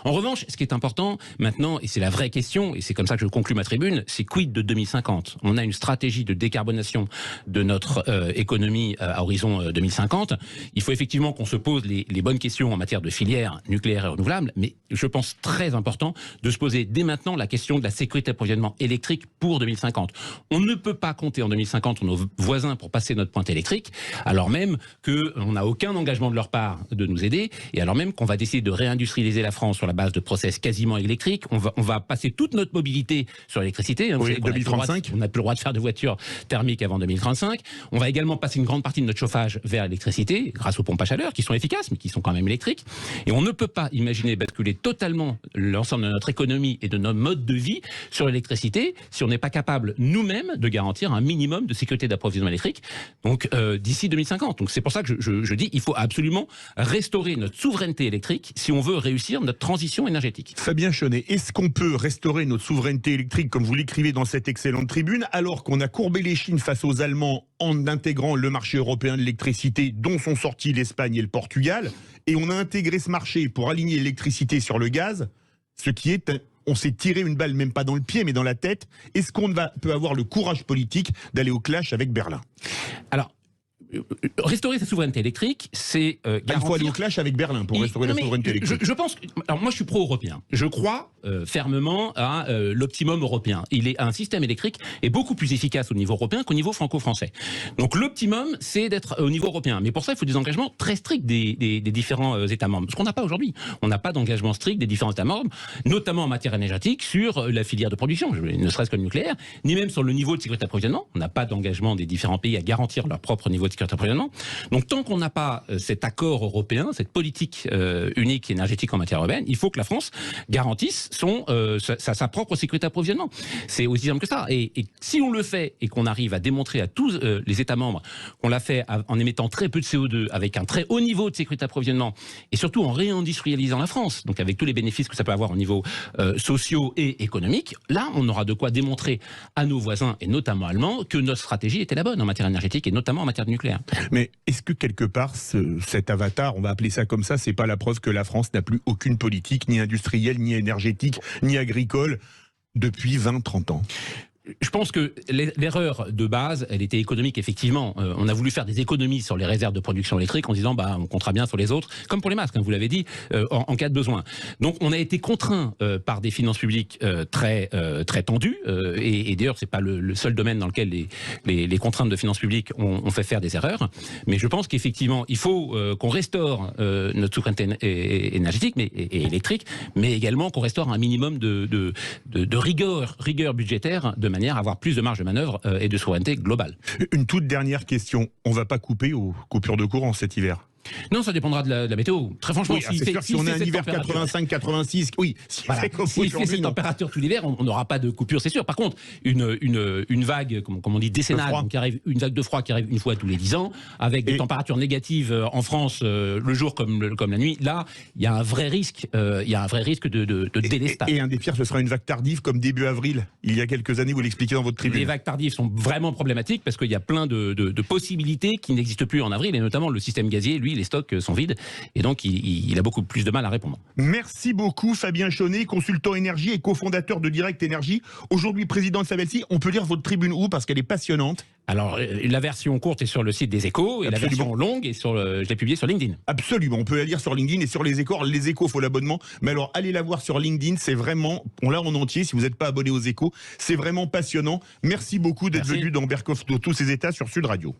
En revanche, ce qui est important maintenant, et c'est la vraie question, et c'est comme ça que je conclue ma tribune, c'est quid de 2050 ? On a une stratégie de décarbonation de notre économie à horizon 2050. Il faut effectivement qu'on se pose les bonnes questions en matière de filière nucléaire et renouvelable, mais je pense très important de se poser dès maintenant la question de la sécurité d'approvisionnement électrique pour 2050. On ne peut pas compter en 2050 sur nos voisins pour passer notre pointe électrique, alors même qu'on n'a aucun engagement de leur part de nous aider, et alors même qu'on va décider de réindustrialiser la France sur la base de process quasiment électriques. On va passer toute notre mobilité sur l'électricité. Oui, 2035. On n'a plus le droit de faire de voitures thermiques avant 2035. On va également passer une grande partie de notre chauffage vers l'électricité, grâce aux pompes à chaleur, qui sont efficaces, mais qui sont quand même électriques. Et on ne peut pas imaginer basculer totalement l'ensemble de notre économie et de notre mode de vie sur l'électricité si on n'est pas capable nous-mêmes de garantir un minimum de sécurité d'approvisionnement électrique, donc d'ici 2050. Donc c'est pour ça que je dis il faut absolument restaurer notre souveraineté électrique si on veut réussir notre transition énergétique. Fabien Chaunet, est-ce qu'on peut restaurer notre souveraineté électrique, comme vous l'écrivez dans cette excellente tribune, alors qu'on a courbé les chines face aux Allemands en intégrant le marché européen de l'électricité, dont sont sortis l'Espagne et le Portugal, et on a intégré ce marché pour aligner l'électricité sur le gaz, ce qui est... On s'est tiré une balle, même pas dans le pied, mais dans la tête. Est-ce qu'on peut avoir le courage politique d'aller au clash avec Berlin ? Alors, restaurer sa souveraineté électrique, c'est garantir... Il faut aller au clash avec Berlin pour restaurer la souveraineté électrique. Je pense... Alors moi, je suis pro-européen. Je crois fermement à l'optimum européen. Un système électrique est beaucoup plus efficace au niveau européen qu'au niveau franco-français. Donc l'optimum, c'est d'être au niveau européen. Mais pour ça, il faut des engagements très stricts des différents États membres. Ce qu'on n'a pas aujourd'hui. On n'a pas d'engagement strict des différents États membres, notamment en matière énergétique, sur la filière de production, ne serait-ce que le nucléaire, ni même sur le niveau de sécurité d'approvisionnement. On n'a pas d'engagement des différents pays à garantir leur propre niveau de sécurité d'approvisionnement. Donc tant qu'on n'a pas cet accord européen, cette politique unique énergétique en matière européenne, il faut que la France garantisse sa propre sécurité d'approvisionnement. C'est aussi simple que ça. Et si on le fait et qu'on arrive à démontrer à tous les États membres qu'on l'a fait en émettant très peu de CO2, avec un très haut niveau de sécurité d'approvisionnement, et surtout en réindustrialisant la France, donc avec tous les bénéfices que ça peut avoir au niveau sociaux et économiques, là on aura de quoi démontrer à nos voisins, et notamment allemands, que notre stratégie était la bonne en matière énergétique et notamment en matière de nucléaire. Mais est-ce que quelque part, cet avatar, on va appeler ça comme ça, c'est pas la preuve que la France n'a plus aucune politique, ni industrielle, ni énergétique, ni agricole, depuis 20-30 ans ? Je pense que l'erreur de base, elle était économique, effectivement. On a voulu faire des économies sur les réserves de production électrique en disant, on comptera bien sur les autres, comme pour les masques, vous l'avez dit, en cas de besoin. Donc on a été contraint par des finances publiques très tendues, et d'ailleurs c'est pas le seul domaine dans lequel les contraintes de finances publiques ont fait faire des erreurs. Mais je pense qu'effectivement, il faut qu'on restaure notre souveraineté énergétique et électrique, mais également qu'on restaure un minimum de rigueur budgétaire, de manière à avoir plus de marge de manœuvre et de souveraineté globale. Une toute dernière question. On ne va pas couper aux coupures de courant cet hiver ? Non, ça dépendra de la météo. Très franchement, oui, si on a un hiver 85-86, oui. S'il fait cette température tout l'hiver, on n'aura pas de coupure, c'est sûr. Par contre, une vague, comme on dit, décennale, donc une vague de froid qui arrive une fois tous les 10 ans, avec des températures négatives en France le jour comme la nuit, là, il y a un vrai risque, de délestage. Et un des pires, ce sera une vague tardive comme début avril. Il y a quelques années, vous l'expliquez dans votre tribune. Les vagues tardives sont vraiment problématiques parce qu'il y a plein de possibilités qui n'existent plus en avril, et notamment le système gazier, lui, les stocks sont vides, et donc il a beaucoup plus de mal à répondre. Merci beaucoup Fabien Chaunet, consultant énergie et cofondateur de Direct Énergie, aujourd'hui président de Savelsi. On peut lire votre tribune où, parce qu'elle est passionnante? Alors la version courte est sur le site des Échos, et Absolument. La version longue est je l'ai publiée sur LinkedIn. Absolument, on peut la lire sur LinkedIn et sur les Échos. Les Échos, faut l'abonnement, mais alors allez la voir sur LinkedIn, c'est vraiment, on l'a en entier si vous n'êtes pas abonné aux Échos, c'est vraiment passionnant. Merci beaucoup d'être venu dans Berkoff dans tous ces états sur Sud Radio.